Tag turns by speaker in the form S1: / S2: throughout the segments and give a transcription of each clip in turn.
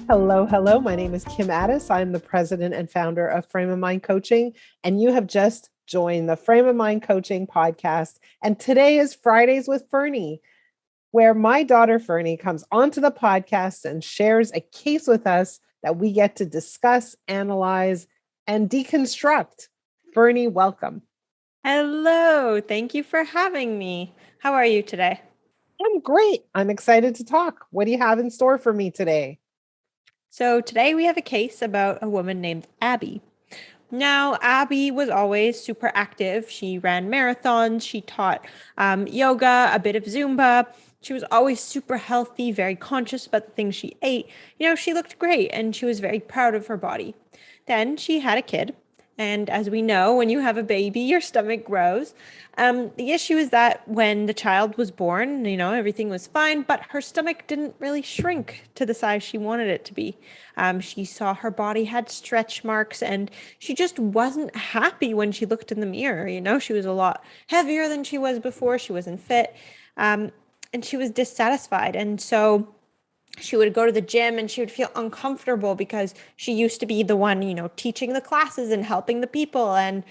S1: Hello, hello. My name is Kim Addis. I'm the president and founder of Frame of Mind Coaching, and you have just joined the Frame of Mind Coaching podcast. And today is Fridays with Ferne, where my daughter Ferne comes onto the podcast and shares a case with us that we get to discuss, analyze, and deconstruct. Ferne, welcome.
S2: Hello, thank you for having me. How are you today?
S1: I'm great. I'm excited to talk. What do you have in store for me today?
S2: So, today we have a case about a woman named Abby. Now, Abby was always super active. She ran marathons, she taught yoga, a bit of Zumba. She was always super healthy, very conscious about the things she ate. She looked great and she was very proud of her body. Then she had a kid. And as we know, when you have a baby, your stomach grows. The issue is that when the child was born, everything was fine, but her stomach didn't really shrink to the size she wanted it to be. She saw her body had stretch marks and she just wasn't happy when she looked in the mirror. She was a lot heavier than she was before. She wasn't fit. And she was dissatisfied. And so she would go to the gym and she would feel uncomfortable because she used to be the one, teaching the classes and helping the people. And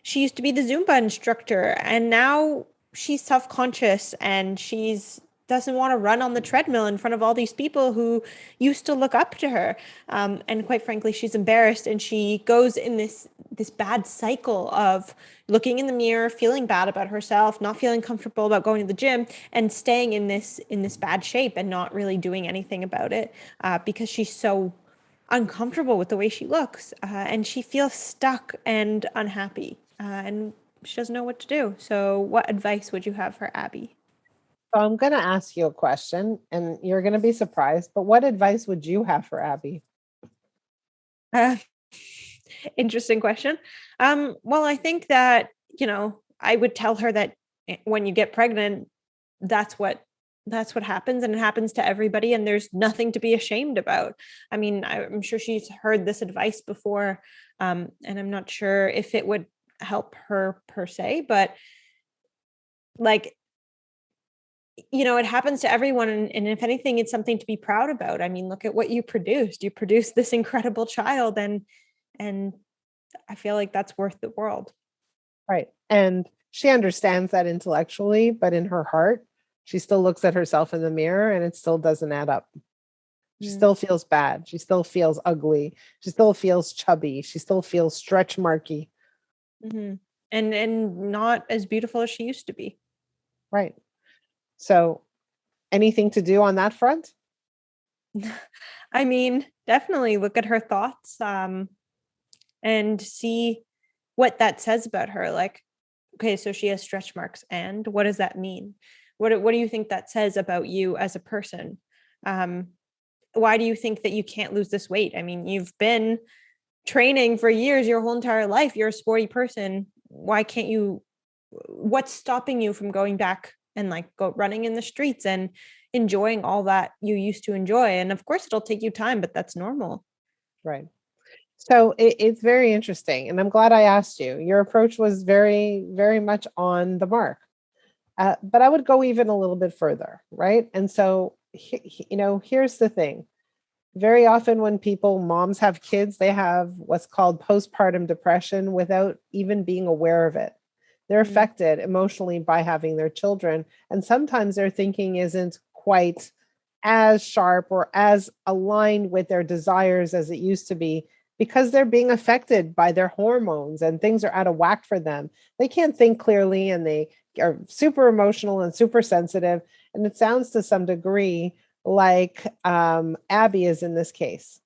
S2: she used to be the Zumba instructor. And now she's self-conscious and she's doesn't want to run on the treadmill in front of all these people who used to look up to her. And quite frankly, she's embarrassed and she goes in this bad cycle of looking in the mirror, feeling bad about herself, not feeling comfortable about going to the gym, and staying in this bad shape and not really doing anything about it because she's so uncomfortable with the way she looks and she feels stuck and unhappy and she doesn't know what to do. So, what advice would you have for Abby?
S1: So I'm going to ask you a question and you're going to be surprised, but what advice would you have for Abby?
S2: Uh, Interesting question. Well, I think that, I would tell her that when you get pregnant, that's what that's what happens and it happens to everybody and there's nothing to be ashamed about. I mean, I'm sure she's heard this advice before, and I'm not sure if it would help her per se, but like it happens to everyone. And if anything, it's something to be proud about. I mean, look at what you produced. You produced this incredible child and I feel like that's worth the world.
S1: Right. And she understands that intellectually, but in her heart, she still looks at herself in the mirror and it still doesn't add up. She
S2: Mm.
S1: still feels bad. She still feels ugly. She still feels chubby. She still feels stretch marky.
S2: Mhm. And not as beautiful as she used to be.
S1: Right. So, anything to do on that front?
S2: I mean, definitely look at her thoughts, and see what that says about her. Like, okay, so she has stretch marks, and what does that mean? What do you think that says about you as a person? Um, why do you think that you can't lose this weight? I mean, you've been training for years, your whole entire life. You're a sporty person. Why can't you? What's stopping you from going back and like go running in the streets and enjoying all that you used to enjoy? And of course, it'll take you time, but that's normal.
S1: Right. So it's very interesting. And I'm glad I asked you. Your approach was very, very much on the mark. But I would go even a little bit further. Right. And so, here's the thing. Very often when moms have kids, they have what's called postpartum depression without even being aware of it. They're
S2: Mm,
S1: affected emotionally by having their children. And sometimes their thinking isn't quite as sharp or as aligned with their desires as it used to be because they're being affected by their hormones and things are out of whack for them. They can't think clearly and they are super emotional and super sensitive. And it sounds to some degree like Abby is in this case.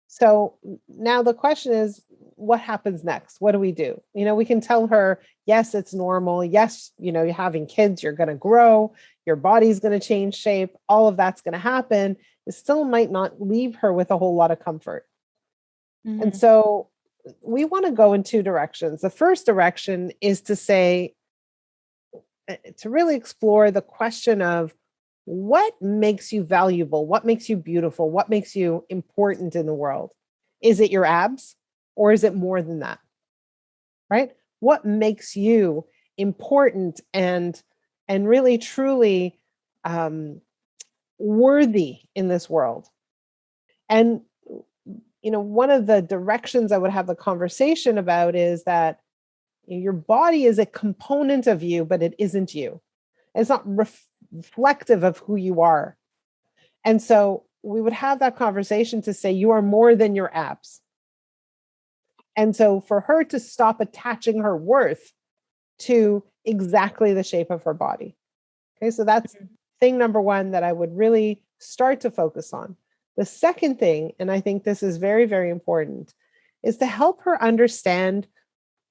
S1: So now the question is, what happens next? What do we do? We can tell her, yes, it's normal. Yes, you're having kids, you're going to grow, your body's going to change shape, all of that's going to happen. It still might not leave her with a whole lot of comfort. And
S2: mhm,
S1: so we want to go in two directions. The first direction is to say, to really explore the question of what makes you valuable? What makes you beautiful? What makes you important in the world? Is it your abs or is it more than that? Right? What makes you important and really truly um, worthy in this world? And, one of the directions I would have the conversation about is that your body is a component of you, but it isn't you. It's not reflective of who you are. And so we would have that conversation to say, you are more than your abs. And so for her to stop attaching her worth to exactly the shape of her body. Okay, so that's thing number one that I would really start to focus on. The second thing, and I think this is very, very important, is to help her understand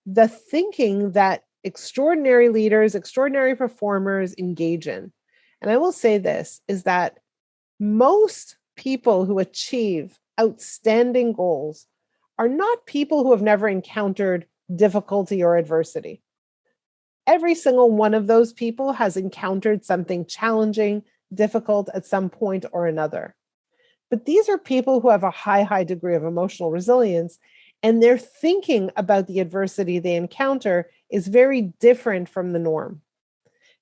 S1: the thinking that extraordinary leaders, extraordinary performers engage in. And I will say this, is that most people who achieve outstanding goals are not people who have never encountered difficulty or adversity. Every single one of those people has encountered something challenging, difficult at some point or another. But these are people who have a high, high degree of emotional resilience, and their thinking about the adversity they encounter is very different from the norm.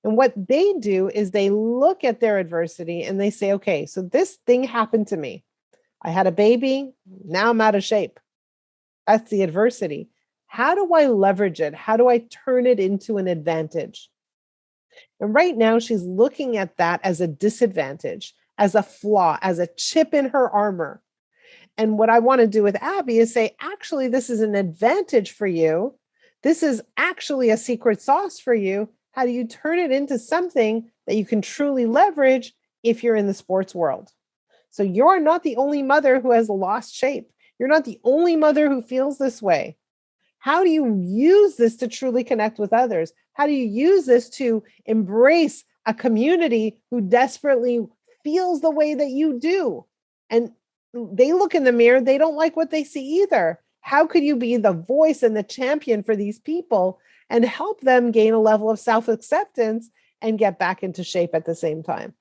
S1: And what they do is they look at their adversity and they say, okay, so this thing happened to me. I had a baby, now I'm out of shape. That's the adversity. How do I leverage it? How do I turn it into an advantage? And right now, she's looking at that as a disadvantage, as a flaw, as a chip in her armor. And what I want to do with Abby is say, actually, this is an advantage for you. This is actually a secret sauce for you. How do you turn it into something that you can truly leverage if you're in the sports world? So you're not the only mother who has lost shape. You're not the only mother who feels this way. How do you use this to truly connect with others? How do you use this to embrace a community who desperately feels the way that you do? And they look in the mirror, they don't like what they see either. How could you be the voice and the champion for these people and help them gain a level of self-acceptance and get back into shape at the same time?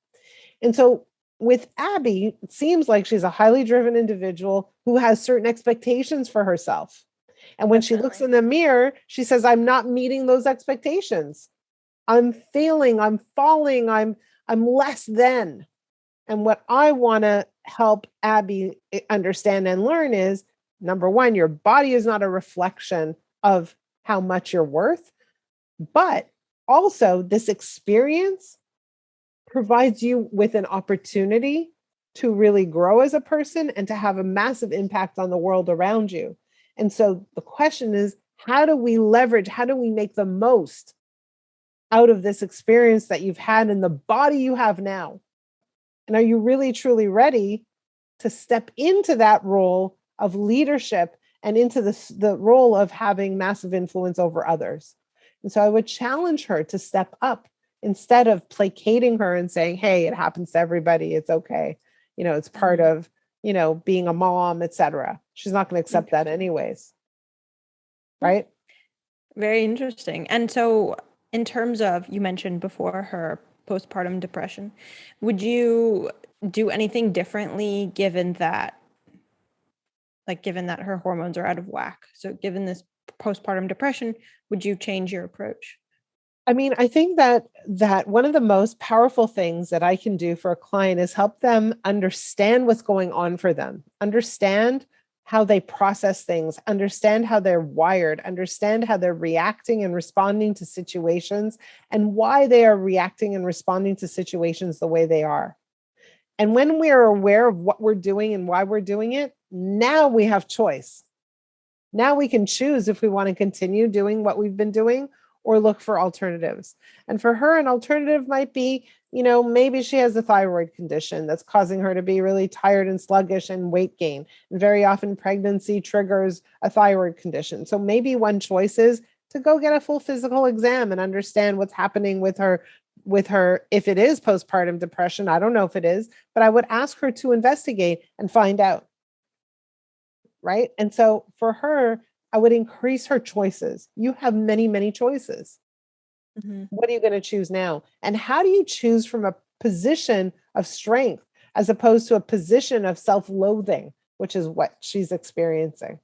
S1: And so with Abby, it seems like she's a highly driven individual who has certain expectations for herself. And when she looks in the mirror, she says, I'm not meeting those expectations. I'm failing, I'm falling, I'm less than. And what I want to help Abby understand and learn is, number one, your body is not a reflection of how much you're worth, but also this experience provides you with an opportunity to really grow as a person and to have a massive impact on the world around you. And so the question is, how do we leverage, how do we make the most out of this experience that you've had in the body you have now? And are you really, truly ready to step into that role of leadership and into the role of having massive influence over others? And so I would challenge her to step up instead of placating her and saying, hey, it happens to everybody. It's okay. It's part of, being a mom, etc. She's not going to accept that anyways. Right?
S2: Very interesting. And so in terms of, you mentioned before her postpartum depression, would you do anything differently given that her hormones are out of whack? So given this postpartum depression, would you change your approach?
S1: I mean, I think that one of the most powerful things that I can do for a client is help them understand what's going on for them, understand how they process things, understand how they're wired, understand how they're reacting and responding to situations, and why they are reacting and responding to situations the way they are. And when we are aware of what we're doing and why we're doing it, now we have choice. Now we can choose if we want to continue doing what we've been doing or look for alternatives. And for her, an alternative might be, maybe she has a thyroid condition that's causing her to be really tired and sluggish and weight gain. And very often pregnancy triggers a thyroid condition. So maybe one choice is to go get a full physical exam and understand what's happening with her, if it is postpartum depression. I don't know if it is, but I would ask her to investigate and find out. Right? And so for her, I would increase her choices. You have many, many choices. Mm-hmm. What are you going to choose now? And how do you choose from a position of strength as opposed to a position of self-loathing, which is what she's experiencing?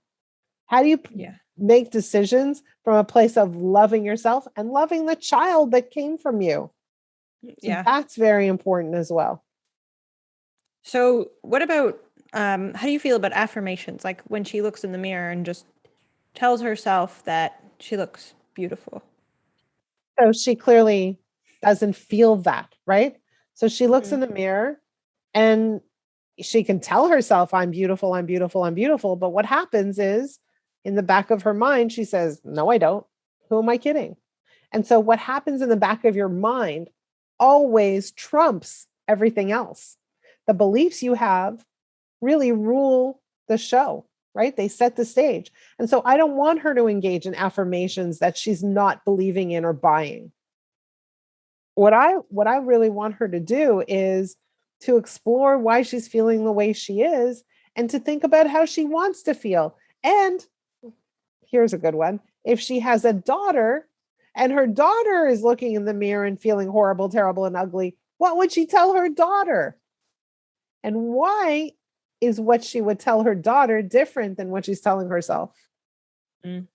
S1: How do you make decisions from a place of loving yourself and loving the child that came from you? So that's very important as well.
S2: So what about how do you feel about affirmations? Like when she looks in the mirror and just tells herself that she looks beautiful.
S1: So she clearly doesn't feel that, right? So she looks
S2: Mhm.
S1: in the mirror and she can tell herself, I'm beautiful, I'm beautiful, I'm beautiful. But what happens is in the back of her mind, she says, no, I don't. Who am I kidding? And so what happens in the back of your mind always trumps everything else. The beliefs you have really rule the show, right? They set the stage. And so I don't want her to engage in affirmations that she's not believing in or buying. What I really want her to do is to explore why she's feeling the way she is and to think about how she wants to feel. And here's a good one. If she has a daughter and her daughter is looking in the mirror and feeling horrible, terrible, and ugly, what would she tell her daughter? And why is what she would tell her daughter different than what she's telling herself?
S2: Mm.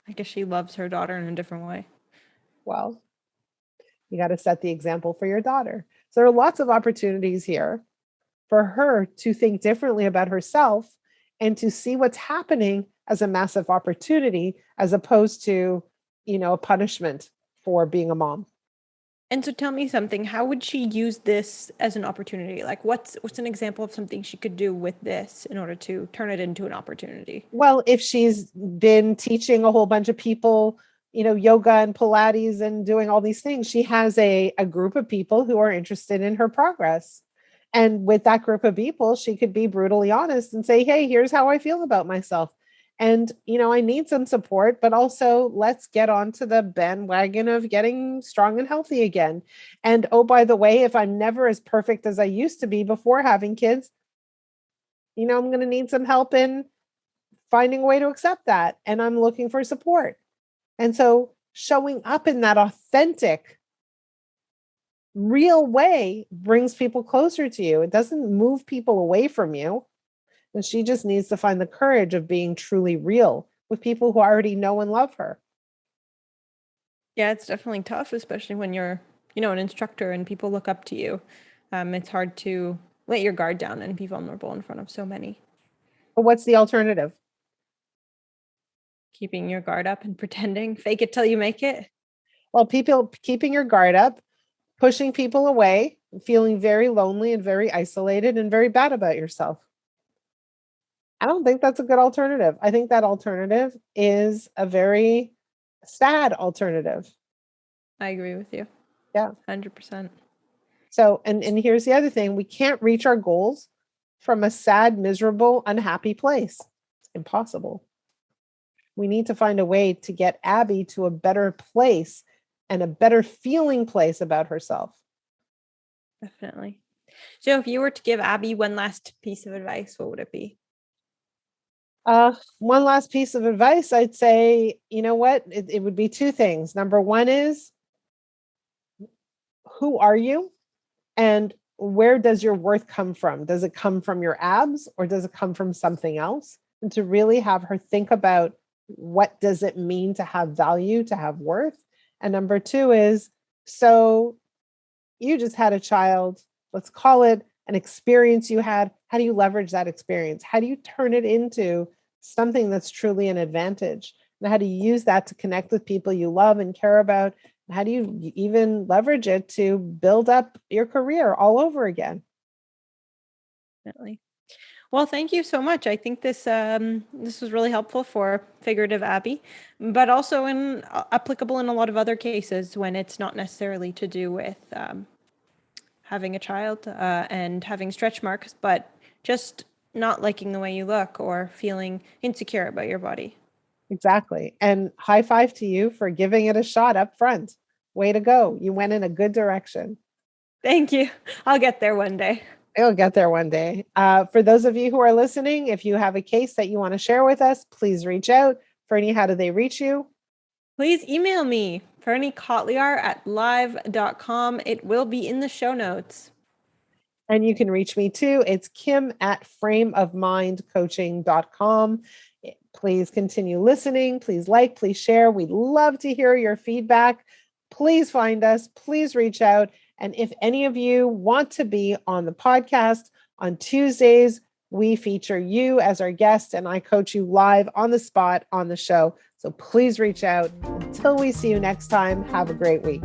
S2: I guess she loves her daughter in a different way.
S1: Well, you got to set the example for your daughter. So there are lots of opportunities here for her to think differently about herself and to see what's happening as a massive opportunity as opposed to, a punishment for being a mom.
S2: And so tell me something, how would she use this as an opportunity? Like what's an example of something she could do with this in order to turn it into an opportunity?
S1: Well, if she's been teaching a whole bunch of people, yoga and Pilates and doing all these things, she has a group of people who are interested in her progress. And with that group of people, she could be brutally honest and say, hey, here's how I feel about myself. And, I need some support, but also let's get onto the bandwagon of getting strong and healthy again. And oh, by the way, if I'm never as perfect as I used to be before having kids, I'm going to need some help in finding a way to accept that. And I'm looking for support. And so showing up in that authentic, real way brings people closer to you. It doesn't move people away from you. And she just needs to find the courage of being truly real with people who already know and love her.
S2: Yeah, it's definitely tough, especially when you're, an instructor and people look up to you. It's hard to let your guard down and be vulnerable in front of so many.
S1: But what's the alternative?
S2: Keeping your guard up and pretending, fake it till you make it.
S1: Well, people keeping your guard up, pushing people away, feeling very lonely and very isolated and very bad about yourself. I don't think that's a good alternative. I think that alternative is a very sad alternative.
S2: I agree with you.
S1: Yeah.
S2: 100%.
S1: So, and here's the other thing, we can't reach our goals from a sad, miserable, unhappy place. It's impossible. We need to find a way to get Abby to a better place and a better feeling place about herself.
S2: Definitely. So if you were to give Abby one last piece of advice, what would it be?
S1: One last piece of advice, I'd say, you know what? It would be two things. Number one is, who are you? And where does your worth come from? Does it come from your abs or does it come from something else? And to really have her think about, what does it mean to have value, to have worth? And number two is, so you just had a child, let's call it an experience you had. How do you leverage that experience? How do you turn it into something that's truly an advantage? And how do you use that to connect with people you love and care about? How do you even leverage it to build up your career all over again?
S2: Definitely. Well, thank you so much. I think this was really helpful for figurative Abby, but also applicable in a lot of other cases when it's not necessarily to do with having a child and having stretch marks, but just not liking the way you look or feeling insecure about your body.
S1: Exactly. And high five to you for giving it a shot up front. Way to go. You went in a good direction.
S2: Thank you. I'll get there one day.
S1: It'll get there one day. For those of you who are listening, if you have a case that you want to share with us, please reach out. Fernie, how do they reach you?
S2: Please email me, FernieKotliar@live.com. It will be in the show notes.
S1: And you can reach me too. It's kim@frameofmindcoaching.com. Please continue listening. Please like, please share. We'd love to hear your feedback. Please find us. Please reach out. And if any of you want to be on the podcast on Tuesdays, we feature you as our guest and I coach you live on the spot on the show. So please reach out. Until we see you next time, have a great week.